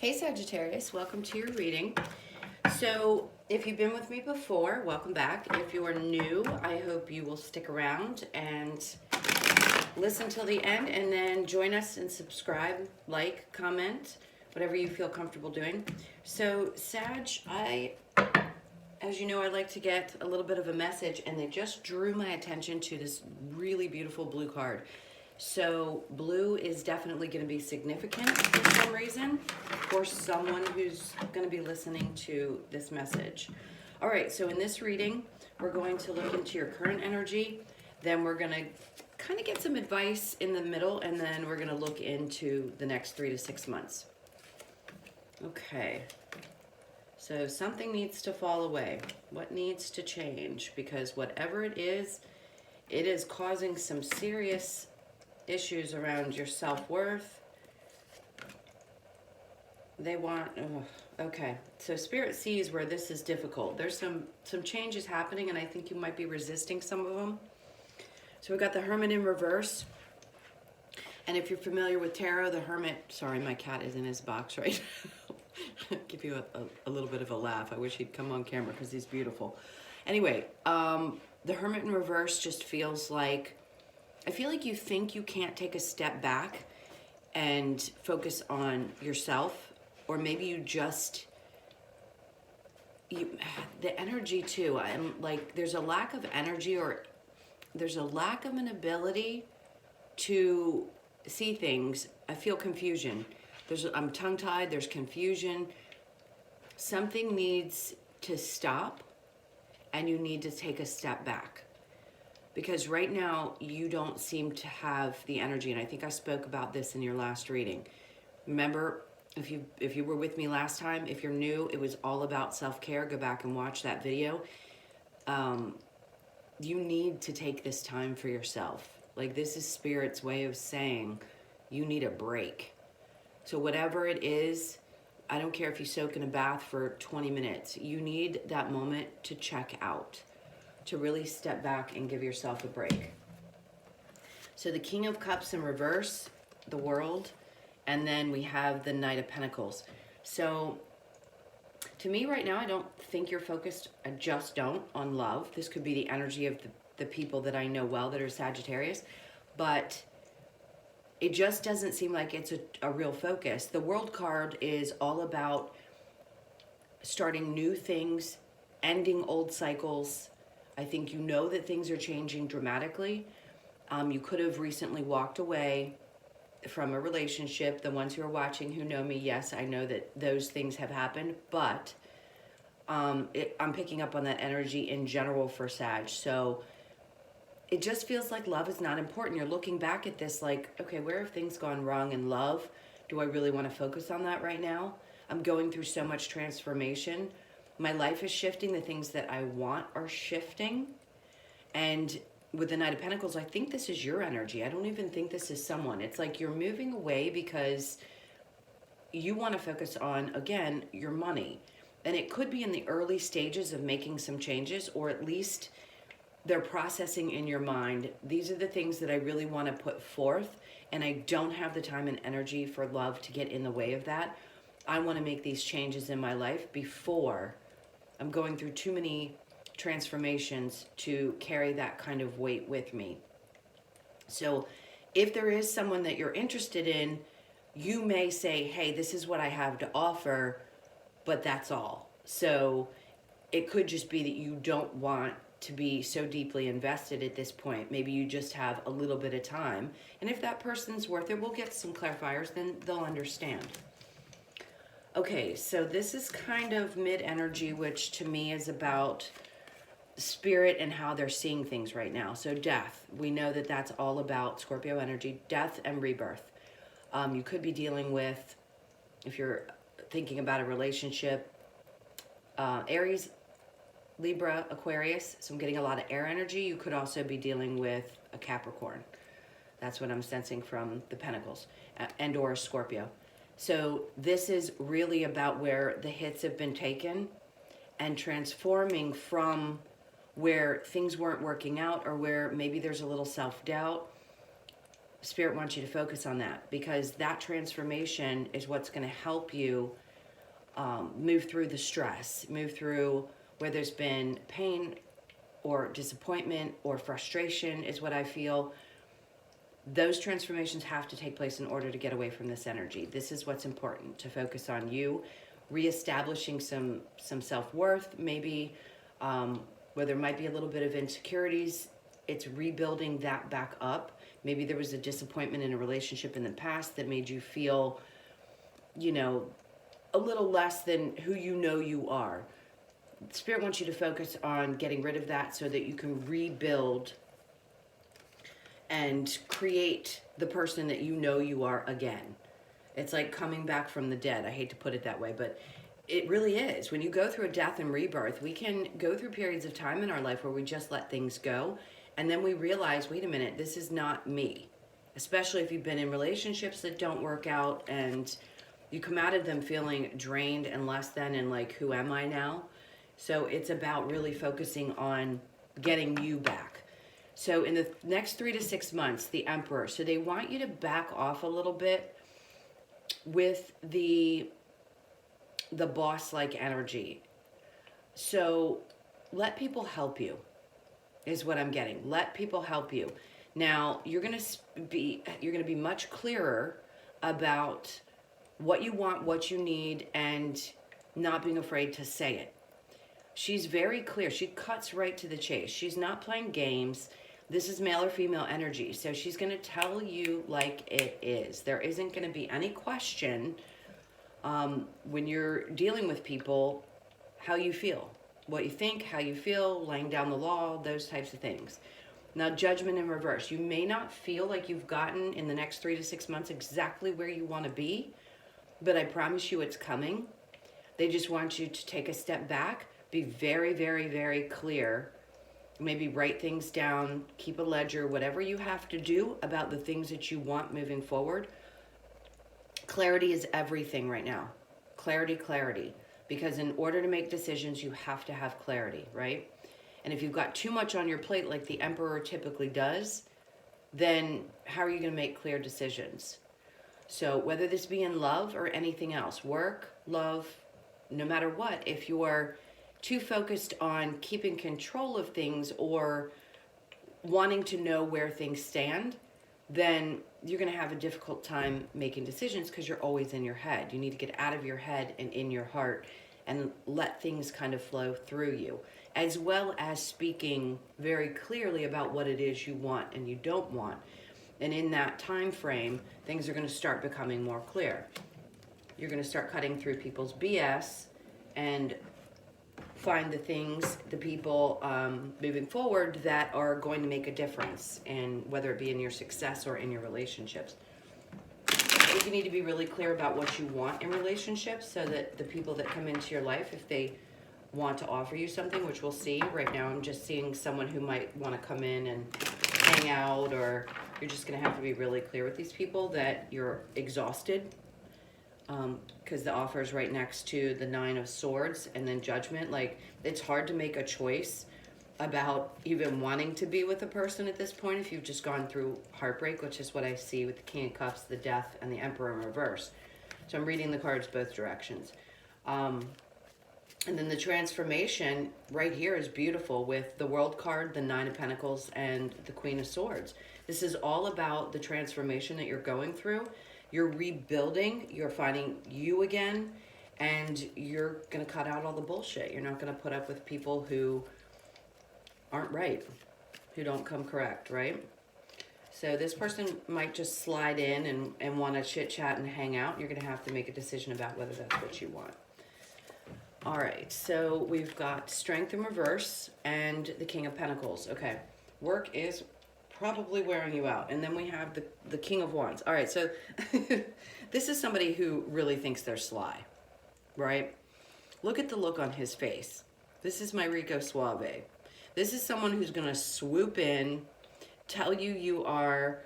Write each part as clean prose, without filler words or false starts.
Hey Sagittarius, welcome to your reading. So if you've been with me before, welcome back. If you are new, I hope you will stick around and listen till the end and then join us and subscribe, like, comment, whatever you feel comfortable doing. So Sag, as you know, I like to get a little bit of a message, and they just drew my attention to this really beautiful blue card. So blue is definitely going to be significant for some reason for someone who's going to be listening to this message. All right, so in this reading, we're going to look into your current energy. Then we're going to kind of get some advice in the middle, and then we're going to look into the next 3 to 6 months. Okay. So something needs to fall away. What needs to change? Because whatever it is causing some serious issues around your self-worth. They want, okay. So Spirit sees where this is difficult. There's some changes happening, and I think you might be resisting some of them. So we've got the Hermit in reverse. And if you're familiar with tarot, the Hermit, sorry, my cat is in his box right now. Give you a little bit of a laugh. I wish he'd come on camera because he's beautiful. Anyway, the Hermit in reverse just feels like, I feel like you think you can't take a step back and focus on yourself, or maybe you just, the energy too, I'm like, there's a lack of energy, or there's a lack of an ability to see things. I feel confusion. I'm tongue-tied, there's confusion. Something needs to stop, and you need to take a step back. Because right now, you don't seem to have the energy, and I think I spoke about this in your last reading. Remember, if you were with me last time, if you're new, it was all about self-care. Go back and watch that video. You need to take this time for yourself. Like, this is Spirit's way of saying you need a break. So whatever it is, I don't care if you soak in a bath for 20 minutes. You need that moment to check out, to really step back and give yourself a break. So the King of Cups in reverse, the World, and then we have the Knight of Pentacles. So to me right now, I don't think you're focused, I just don't, on love. This could be the energy of the people that I know well that are Sagittarius, but it just doesn't seem like it's a real focus. The World card is all about starting new things, ending old cycles. I think you know that things are changing dramatically. You could have recently walked away from a relationship. The ones who are watching who know me, yes, I know that those things have happened, but I'm picking up on that energy in general for Sag. So it just feels like love is not important. You're looking back at this like, okay, where have things gone wrong in love? Do I really want to focus on that right now? I'm going through so much transformation. My life is shifting. The things that I want are shifting. And with the Knight of Pentacles, I think this is your energy. I don't even think this is someone. It's like you're moving away because you want to focus on, again, your money. And it could be in the early stages of making some changes, or at least they're processing in your mind. These are the things that I really want to put forth, and I don't have the time and energy for love to get in the way of that. I want to make these changes in my life before I'm going through too many transformations to carry that kind of weight with me. So if there is someone that you're interested in, you may say, hey, this is what I have to offer, but that's all. So it could just be that you don't want to be so deeply invested at this point. Maybe you just have a little bit of time. And if that person's worth it, we'll get some clarifiers, then they'll understand. Okay, so this is kind of mid-energy, which to me is about Spirit and how they're seeing things right now. So death, we know that that's all about Scorpio energy, death and rebirth. You could be dealing with, if you're thinking about a relationship, Aries, Libra, Aquarius. So I'm getting a lot of air energy. You could also be dealing with a Capricorn. That's what I'm sensing from the Pentacles, and or a Scorpio. So this is really about where the hits have been taken and transforming from where things weren't working out, or where maybe there's a little self-doubt. Spirit wants you to focus on that, because that transformation is what's going to help you move through the stress, move through where there's been pain or disappointment or frustration is what I feel. Those transformations have to take place in order to get away from this energy. This is what's important, to focus on you, reestablishing some self-worth, maybe where there might be a little bit of insecurities. It's rebuilding that back up. Maybe there was a disappointment in a relationship in the past that made you feel, you know, a little less than who you know you are. Spirit wants you to focus on getting rid of that so that you can rebuild and create the person that you know you are again. It's like coming back from the dead. I hate to put it that way, but it really is. When you go through a death and rebirth, we can go through periods of time in our life where we just let things go. And then we realize, wait a minute, this is not me. Especially if you've been in relationships that don't work out and you come out of them feeling drained and less than, and like, who am I now? So it's about really focusing on getting you back. So in the next 3 to 6 months, the Emperor, so they want you to back off a little bit with the boss-like energy. So let people help you, is what I'm getting. Let people help you. Now, you're gonna be much clearer about what you want, what you need, and not being afraid to say it. She's very clear. She cuts right to the chase. She's not playing games. This is male or female energy. So she's going to tell you like it is. There isn't going to be any question when you're dealing with people, how you feel, what you think, how you feel, laying down the law, those types of things. Now, Judgment in reverse. You may not feel like you've gotten in the next 3 to 6 months exactly where you want to be, but I promise you it's coming. They just want you to take a step back, be very, very, very clear. Maybe write things down, keep a ledger, whatever you have to do about the things that you want moving forward. Clarity is everything right now. Clarity, clarity. Because in order to make decisions, you have to have clarity, right? And if you've got too much on your plate, like the Emperor typically does, then how are you going to make clear decisions? So whether this be in love or anything else, work, love, no matter what, if you're too focused on keeping control of things or wanting to know where things stand, then you're going to have a difficult time making decisions because you're always in your head. You need to get out of your head and in your heart and let things kind of flow through you, as well as speaking very clearly about what it is you want and you don't want. And in that time frame, things are going to start becoming more clear. You're going to start cutting through people's BS and find the things, the people moving forward that are going to make a difference, and whether it be in your success or in your relationships. I think you need to be really clear about what you want in relationships so that the people that come into your life, if they want to offer you something, which we'll see. Right now I'm just seeing someone who might want to come in and hang out, or you're just going to have to be really clear with these people that you're exhausted. Because the offer is right next to the 9 of Swords and then Judgment. Like, it's hard to make a choice about even wanting to be with a person at this point if you've just gone through heartbreak, which is what I see with the King of Cups, the Death, and the Emperor in reverse. So I'm reading the cards both directions. And then the transformation right here is beautiful with the World card, the 9 of Pentacles, and the Queen of Swords. This is all about the transformation that you're going through. You're rebuilding, you're finding you again, and you're going to cut out all the bullshit. You're not going to put up with people who aren't right, who don't come correct, right? So this person might just slide in and want to chit-chat and hang out. You're going to have to make a decision about whether that's what you want. All right, so we've got Strength in reverse and the King of Pentacles. Okay, work is probably wearing you out. And then we have the King of Wands. All right, so this is somebody who really thinks they're sly, right? Look at the look on his face. This is my Rico Suave. This is someone who's going to swoop in, tell you you are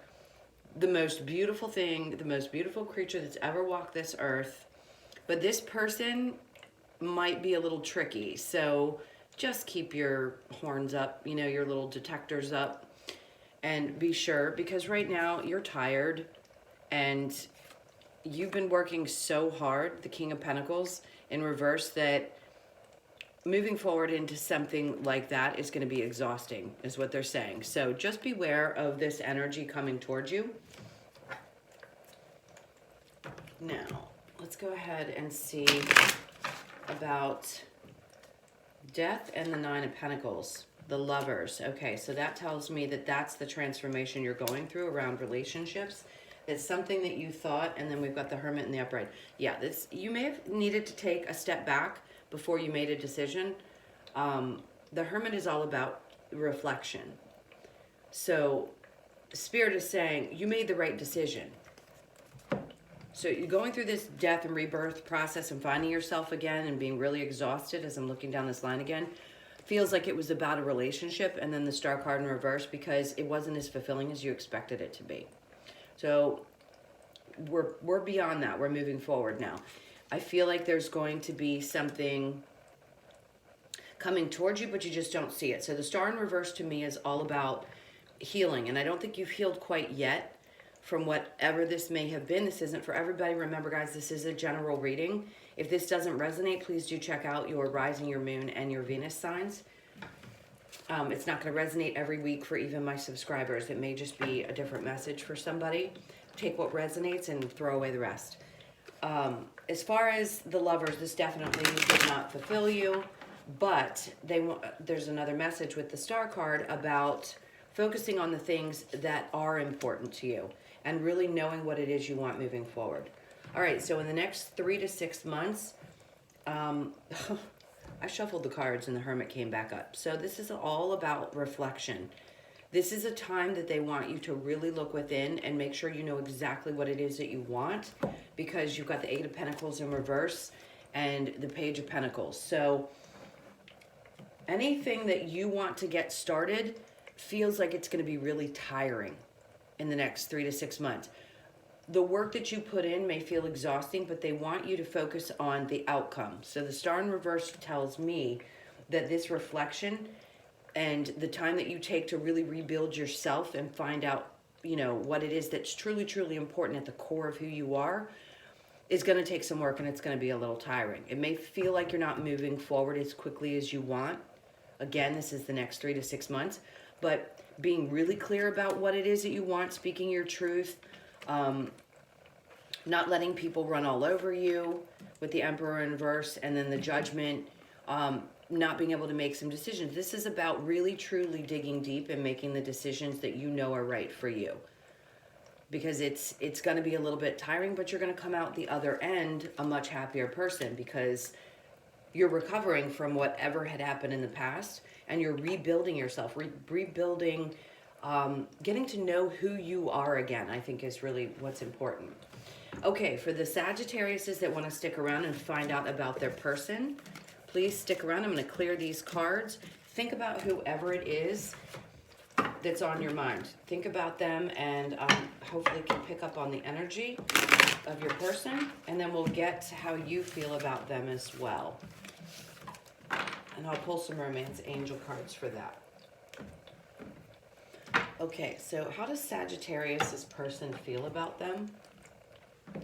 the most beautiful thing, the most beautiful creature that's ever walked this earth. But this person might be a little tricky, so just keep your horns up, you know, your little detectors up. And be sure, because right now you're tired and you've been working so hard, the King of Pentacles in reverse, that moving forward into something like that is going to be exhausting, is what they're saying. So just beware of this energy coming towards you. Now, let's go ahead and see about Death and the Nine of Pentacles, the Lovers. Okay, so that tells me that that's the transformation you're going through around relationships. It's something that you thought, and then we've got the Hermit and the Upright. Yeah, this, you may have needed to take a step back before you made a decision. The Hermit is all about reflection. So Spirit is saying you made the right decision. So you're going through this death and rebirth process and finding yourself again and being really exhausted, as I'm looking down this line again. Feels like it was about a relationship, and then the Star card in reverse because it wasn't as fulfilling as you expected it to be. So we're beyond that. We're moving forward now. I feel like there's going to be something coming towards you, but you just don't see it. So the Star in reverse to me is all about healing, and I don't think you've healed quite yet from whatever this may have been. This isn't for everybody. Remember, guys, this is a general reading. If this doesn't resonate, please do check out your rising, your moon, and your Venus signs. It's not going to resonate every week for even my subscribers. It may just be a different message for somebody. Take what resonates and throw away the rest. As far as the Lovers, this definitely did not fulfill you, but there's another message with the Star card about focusing on the things that are important to you and really knowing what it is you want moving forward. All right, so in the next 3 to 6 months, I shuffled the cards and the Hermit came back up. So this is all about reflection. This is a time that they want you to really look within and make sure you know exactly what it is that you want, because you've got the Eight of Pentacles in reverse and the Page of Pentacles. So anything that you want to get started feels like it's going to be really tiring in the next 3 to 6 months. The work that you put in may feel exhausting, but they want you to focus on the outcome. So the Star in reverse tells me that this reflection and the time that you take to really rebuild yourself and find out, you know, what it is that's truly, truly important at the core of who you are is going to take some work, and it's going to be a little tiring. It may feel like you're not moving forward as quickly as you want. Again, this is the next 3 to 6 months, but being really clear about what it is that you want, speaking your truth, not letting people run all over you with the Emperor in reverse, and then the Judgment, not being able to make some decisions. This is about really truly digging deep and making the decisions that you know are right for you, because it's going to be a little bit tiring, but you're going to come out the other end a much happier person, because you're recovering from whatever had happened in the past, and you're rebuilding yourself, rebuilding, getting to know who you are again, I think is really what's important. Okay, for the Sagittariuses that want to stick around and find out about their person, please stick around. I'm going to clear these cards. Think about whoever it is that's on your mind. Think about them, and hopefully can pick up on the energy of your person, and then we'll get to how you feel about them as well. And I'll pull some Romance Angel cards for that. Okay, so how does Sagittarius' person feel about them?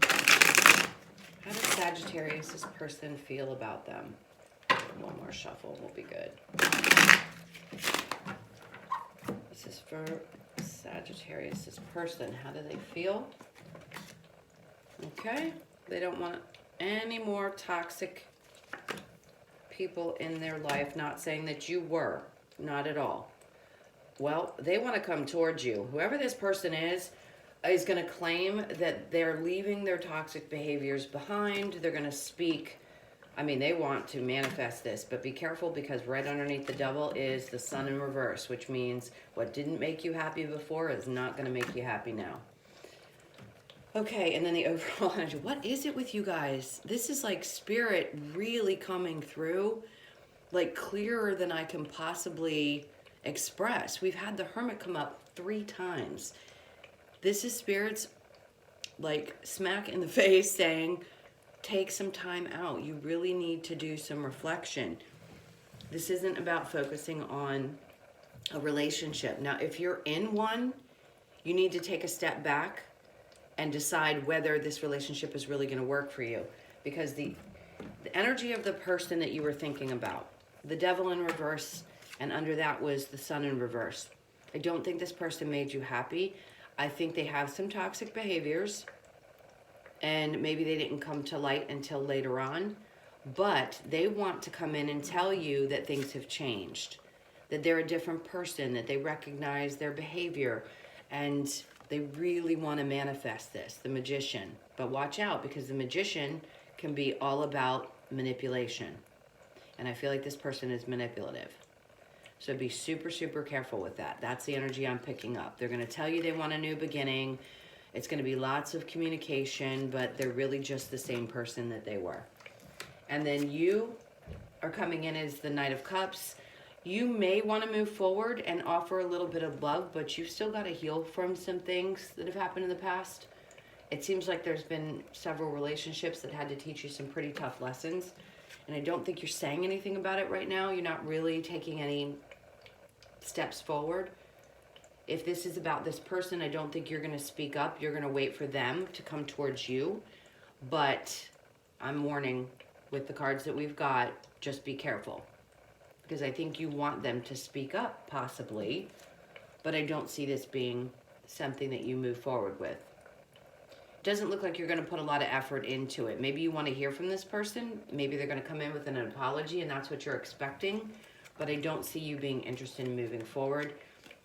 How does Sagittarius' person feel about them? One more shuffle will be good. This is for Sagittarius' person. How do they feel? Okay, they don't want any more toxic people in their life. Not saying that you were, not at all. Well, they want to come towards you. Whoever this person is going to claim that they're leaving their toxic behaviors behind. They're going to speak. I mean, they want to manifest this, but be careful, because right underneath the Devil is the Sun in reverse, which means what didn't make you happy before is not going to make you happy now. Okay, and then the overall energy. What is it with you guys? This is like Spirit really coming through, like clearer than I can possibly express. We've had the Hermit come up 3 times. This is Spirit's like smack in the face saying, take some time out. You really need to do some reflection. This isn't about focusing on a relationship. Now, if you're in one, you need to take a step back and decide whether this relationship is really going to work for you. Because the energy of the person that you were thinking about, the devil in reverse, and under that was the sun in reverse. I don't think this person made you happy. I think they have some toxic behaviors, and maybe they didn't come to light until later on, but they want to come in and tell you that things have changed, that they're a different person, that they recognize their behavior, and they really want to manifest this, the Magician. But watch out, because the Magician can be all about manipulation. And I feel like this person is manipulative. So be super, super careful with that. That's the energy I'm picking up. They're going to tell you they want a new beginning. It's going to be lots of communication, but they're really just the same person that they were. And then you are coming in as the Knight of Cups. You may want to move forward and offer a little bit of love, but you've still got to heal from some things that have happened in the past. It seems like there's been several relationships that had to teach you some pretty tough lessons. And I don't think you're saying anything about it right now. You're not really taking any steps forward. If this is about this person, I don't think you're going to speak up. You're going to wait for them to come towards you. But I'm warning with the cards that we've got, just be careful. Because I think you want them to speak up, possibly. But I don't see this being something that you move forward with. Doesn't look like you're going to put a lot of effort into it. Maybe you want to hear from this person. Maybe they're going to come in with an apology and that's what you're expecting. But I don't see you being interested in moving forward.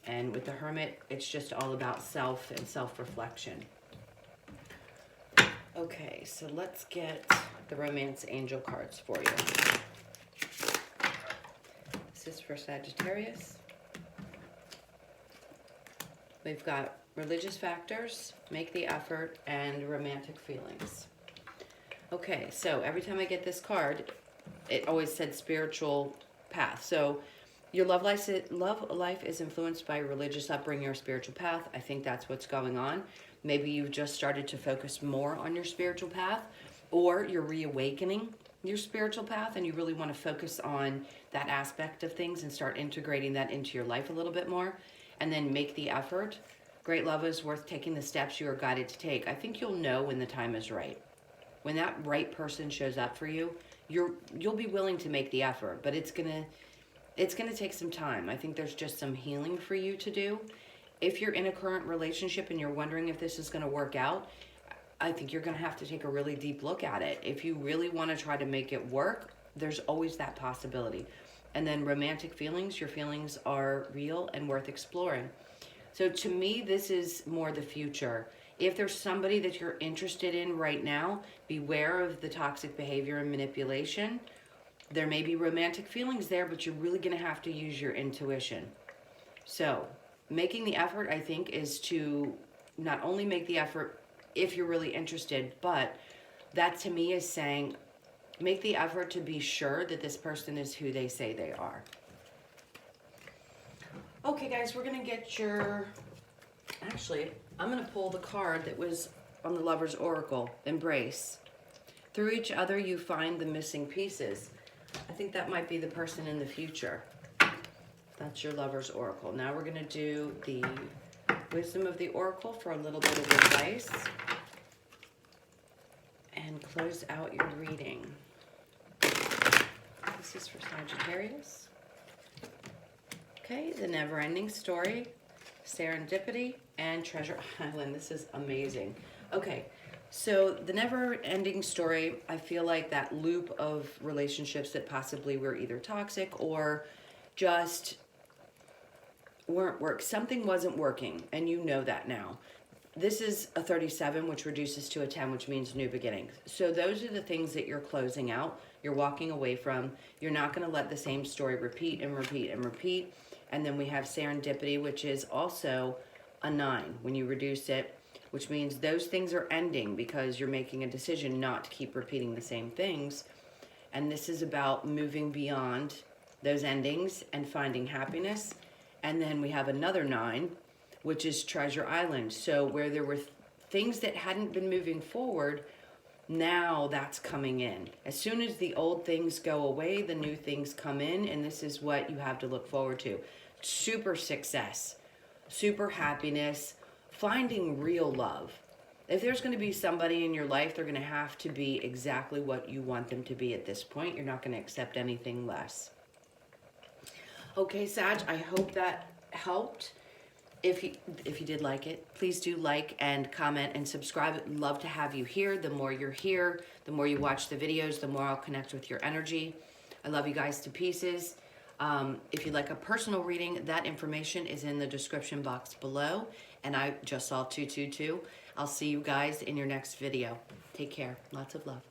And with the Hermit, it's just all about self and self-reflection. Okay, so let's get the Romance Angel cards for you. This is for Sagittarius. We've got religious factors, make the effort, and romantic feelings. Okay, so every time I get this card, it always said spiritual path. So your love life is influenced by religious upbringing or spiritual path. I think that's what's going on. Maybe you've just started to focus more on your spiritual path, or you're reawakening your spiritual path and you really want to focus on that aspect of things and start integrating that into your life a little bit more, and then make the effort. Great love is worth taking the steps you are guided to take. I think you'll know when the time is right. When that right person shows up for you, you'll be willing to make the effort, but it's gonna take some time. I think there's just some healing for you to do. If you're in a current relationship and you're wondering if this is going to work out, I think you're going to have to take a really deep look at it. If you really want to try to make it work, there's always that possibility. And then romantic feelings, your feelings are real and worth exploring. So to me, this is more the future. If there's somebody that you're interested in right now, beware of the toxic behavior and manipulation. There may be romantic feelings there, but you're really going to have to use your intuition. So making the effort, I think, is to not only make the effort if you're really interested, but that to me is saying make the effort to be sure that this person is who they say they are. Okay, guys, we're going to get your... Actually, I'm going to pull the card that was on the Lover's Oracle, Embrace. Through each other, you find the missing pieces. I think that might be the person in the future. That's your Lover's Oracle. Now we're going to do the Wisdom of the Oracle for a little bit of advice. And close out your reading. This is for Sagittarius. Okay, the Never-Ending Story, Serendipity, and Treasure Island. This is amazing. Okay, so the Never-Ending Story, I feel like that loop of relationships that possibly were either toxic or just something wasn't working, and you know that now. This is a 37, which reduces to a 10, which means new beginnings. So those are the things that you're closing out, you're walking away from. You're not going to let the same story repeat and repeat and repeat. And then we have Serendipity, which is also a 9 when you reduce it, which means those things are ending because you're making a decision not to keep repeating the same things. And this is about moving beyond those endings and finding happiness. And then we have another 9, which is Treasure Island. So where there were things that hadn't been moving forward, now that's coming in. As soon as the old things go away, the new things come in, and this is what you have to look forward to. super success, super happiness, finding real love. If there's going to be somebody in your life, they're going to have to be exactly what you want them to be at this point. You're not going to accept anything less. Okay, Sag, I hope that helped. If you did like it, please do like and comment and subscribe. I'd love to have you here. The more you're here, the more you watch the videos, the more I'll connect with your energy. I love you guys to pieces. If you'd like a personal reading, that information is in the description box below. And I just saw 222. I'll see you guys in your next video. Take care. Lots of love.